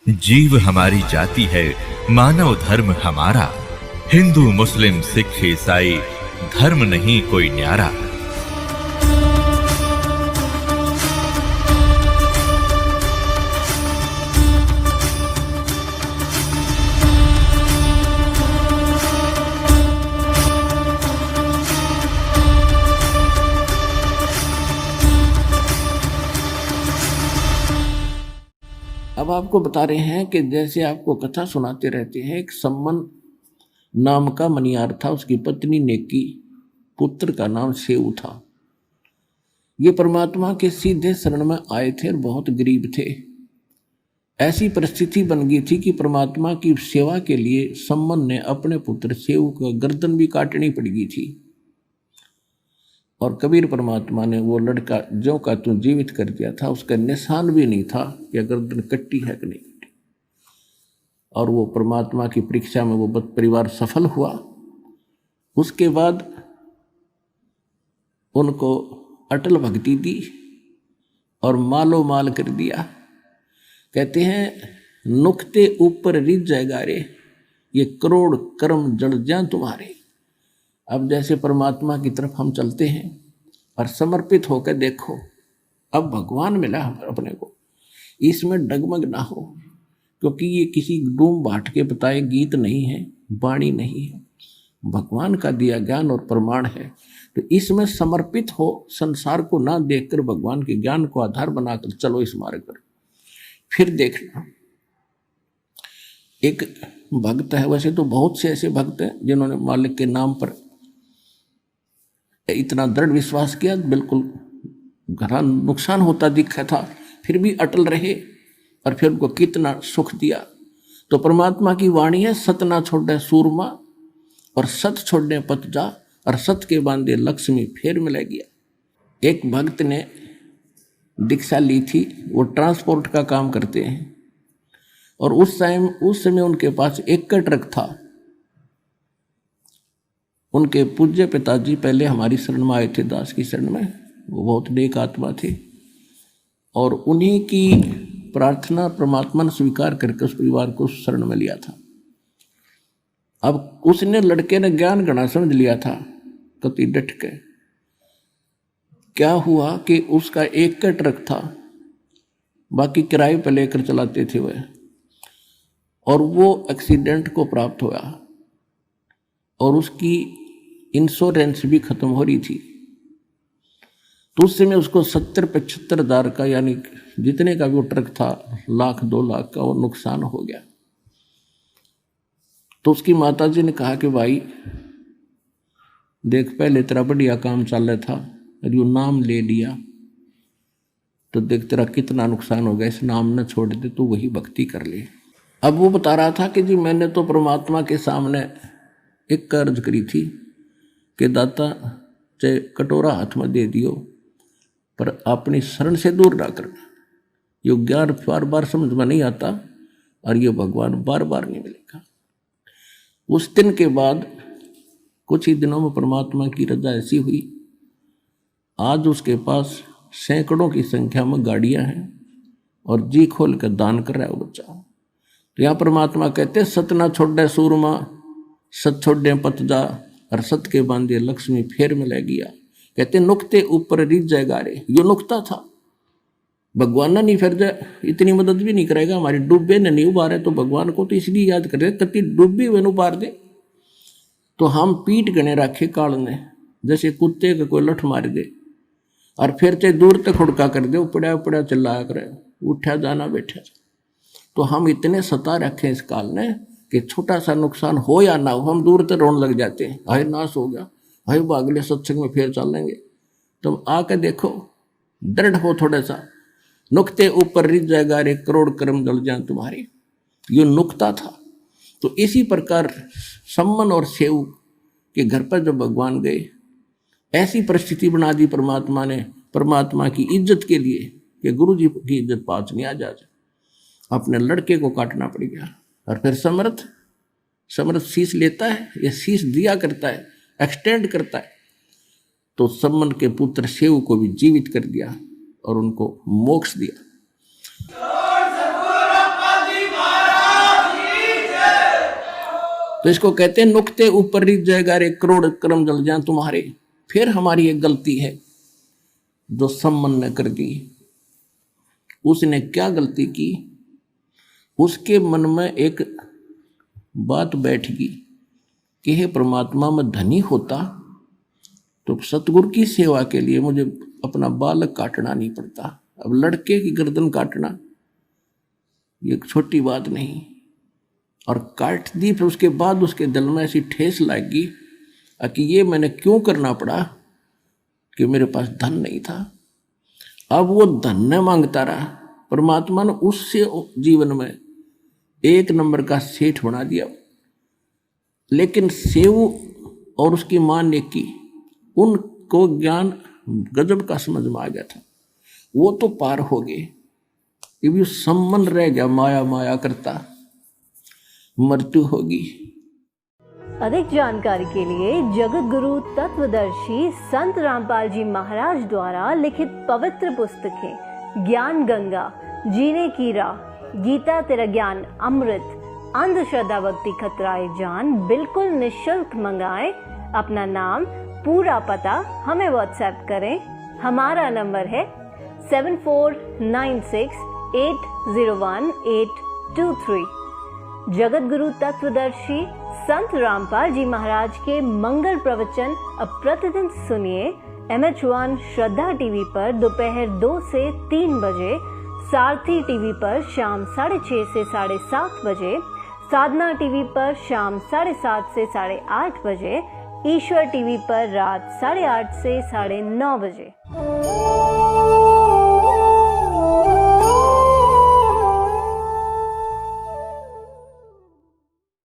जीव हमारी जाति है, मानव धर्म हमारा। हिंदू मुस्लिम सिख ईसाई धर्म नहीं कोई न्यारा। अब आपको बता रहे हैं कि जैसे आपको कथा सुनाते रहते हैं, एक सम्मन नाम का मनियार था, उसकी पत्नी नेकी, पुत्र का नाम सेऊ था। ये परमात्मा के सीधे शरण में आए थे और बहुत गरीब थे। ऐसी परिस्थिति बन गई थी कि परमात्मा की सेवा के लिए सम्मन ने अपने पुत्र सेऊ का गर्दन भी काटनी पड़ गई थी। और कबीर परमात्मा ने वो लड़का जो का तू जीवित कर दिया था, उसका निशान भी नहीं था कि गर्दन कट्टी है कि नहीं कट्टी। और वो परमात्मा की परीक्षा में वो परिवार सफल हुआ। उसके बाद उनको अटल भक्ति दी और मालो माल कर दिया। कहते हैं नुक्ते ऊपर रिझ जाएगा रे, ये करोड़ कर्म जड़ जाएं तुम्हारे। अब जैसे परमात्मा की तरफ हम चलते हैं और समर्पित होकर देखो, अब भगवान मिला अपने को, इसमें डगमग ना हो, क्योंकि ये किसी डूम बाट के बताए गीत नहीं है, वाणी नहीं है, भगवान का दिया ज्ञान और प्रमाण है। तो इसमें समर्पित हो, संसार को ना देखकर भगवान के ज्ञान को आधार बनाकर चलो इस मार्ग पर। फिर देखना, एक भक्त है, वैसे तो बहुत से ऐसे भक्त हैं जिन्होंने मालिक के नाम पर इतना दृढ़ विश्वास किया, बिल्कुल घना नुकसान होता दिखा था, फिर भी अटल रहे और फिर उनको कितना सुख दिया। तो परमात्मा की वाणी है, सत ना छोड़े सूरमा और सत छोड़ने पत जा, और सत के बांधे लक्ष्मी फिर मिल गया। एक भक्त ने दीक्षा ली थी, वो ट्रांसपोर्ट का काम करते हैं, और उस समय उनके पास एक ट्रक था। उनके पूज्य पिताजी पहले हमारी शरण में आए थे, दास की शरण में, वो बहुत नेक आत्मा थे, और उन्हीं की प्रार्थना परमात्मा ने स्वीकार करके उस परिवार को शरण में लिया था। अब उसने लड़के ने ज्ञान गणा समझ लिया था, कति डट के। क्या हुआ कि उसका एक का ट्रक था, बाकी किराए पर लेकर चलाते थे वह, और वो एक्सीडेंट को प्राप्त हुआ और उसकी इंश्योरेंस भी खत्म हो रही थी। तो उस समय उसको 70-75 हज़ार का, यानी जितने का भी वो ट्रक था, 1,00,000-2 लाख का वो नुकसान हो गया। तो उसकी माताजी ने कहा कि भाई देख, पहले तेरा बढ़िया काम चल रहा था और यो नाम ले लिया, तो देख तेरा कितना नुकसान हो गया, इस नाम न छोड़ दे, तो वही भक्ति कर ले। अब वो बता रहा था कि जी मैंने तो परमात्मा के सामने एक कर्ज करी थी कि दाता चाहे कटोरा हाथ में दे दियो, पर अपनी शरण से दूर ना करना। ये ज्ञान बार बार समझ में नहीं आता और ये भगवान बार बार नहीं मिलेगा। उस दिन के बाद कुछ ही दिनों में परमात्मा की रजा ऐसी हुई, आज उसके पास सैकड़ों की संख्या में गाड़ियां हैं और जी खोल कर दान कर रहा है वो बच्चा। तो यहाँ परमात्मा कहते सत ना छोड़े सूरमा, सत छोड़े पत जा, और सत के बांधे लक्ष्मी फेर में ले गया। कहते नुक्ते ऊपर रिझ जाएगा रे, यो नुक्ता था। भगवान ना नहीं फिर जाए, इतनी मदद भी नहीं करेगा, हमारी डूबे ने नहीं उबारे, तो भगवान को तो इसलिए याद करे कति डूबी वे उबार दे। तो हम पीठ गणे रखे काल ने, जैसे कुत्ते का कोई लठ मार दे और फिर चाहे दूर तक हुड़का कर दे, उपड़ा उपड़ा चिल्लाया करे, उठा जाना बैठा। तो हम इतने सता रखे इस काल ने कि छोटा सा नुकसान हो या ना हो, हम दूर तक रोने लग जाते हैं, हाय नाश हो गया, हाय अगले सत्संग में फिर चल लेंगे। तुम आकर देखो, दृढ़ हो थोड़ा सा, नुक्ते ऊपर रिझ जाएगा रे, करोड़ कर्म जल जाए तुम्हारे। ये नुक्ता था। तो इसी प्रकार सम्मन और सेऊ के घर पर जब भगवान गए, ऐसी परिस्थिति बना दी परमात्मा ने, परमात्मा की इज्जत के लिए कि गुरु जी की इज्जत पाच नहीं आ जा, अपने लड़के को काटना पड़ गया। और फिर समर्थ शीश लेता है या शीश दिया करता है, एक्सटेंड करता है। तो सम्मन के पुत्र सेऊ को भी जीवित कर दिया और उनको मोक्ष दिया। तो इसको कहते हैं नुक्ते ऊपर रिझ जाएगा रे करोड़ कर्म जल जाए तुम्हारे। फिर हमारी एक गलती है जो सम्मन ने कर दी। उसने क्या गलती की, उसके मन में एक बात बैठ गई कि हे परमात्मा, मैं धनी होता तो सतगुरु की सेवा के लिए मुझे अपना बालक काटना नहीं पड़ता। अब लड़के की गर्दन काटना ये छोटी बात नहीं, और काट दी। फिर उसके बाद उसके दिल में ऐसी ठेस लगी कि ये मैंने क्यों करना पड़ा, कि मेरे पास धन नहीं था। अब वो धन न मांगता रहा, परमात्मा ने उससे जीवन में एक नंबर का सेठ बना दिया। लेकिन सेव और उसकी मां ने की, उनको ज्ञान गजब का समझ में आ गया था, वो तो पार हो गए। ये भी सम्मन रह गया, माया माया करता, मृत्यु होगी। अधिक जानकारी के लिए जगत गुरु तत्वदर्शी संत रामपाल जी महाराज द्वारा लिखित पवित्र पुस्तकें ज्ञान गंगा, जीने की राह, गीता तेरा ज्ञान अमृत, अंधश्रद्धा भक्ति खतराए जान बिल्कुल निःशुल्क मंगाएं। अपना नाम, पूरा पता हमें व्हाट्सएप करें। हमारा नंबर है 7496801823। जगत गुरु तत्वदर्शी संत रामपाल जी महाराज के मंगल प्रवचन अब प्रतिदिन सुनिए MH1 श्रद्धा टीवी पर दोपहर 2 से 3 बजे, सारथी टीवी पर शाम 6:30 से 7:30 बजे, साधना टीवी पर शाम 7:30 से 8:30 बजे, ईश्वर टीवी पर रात 8:30 से 9:30 बजे।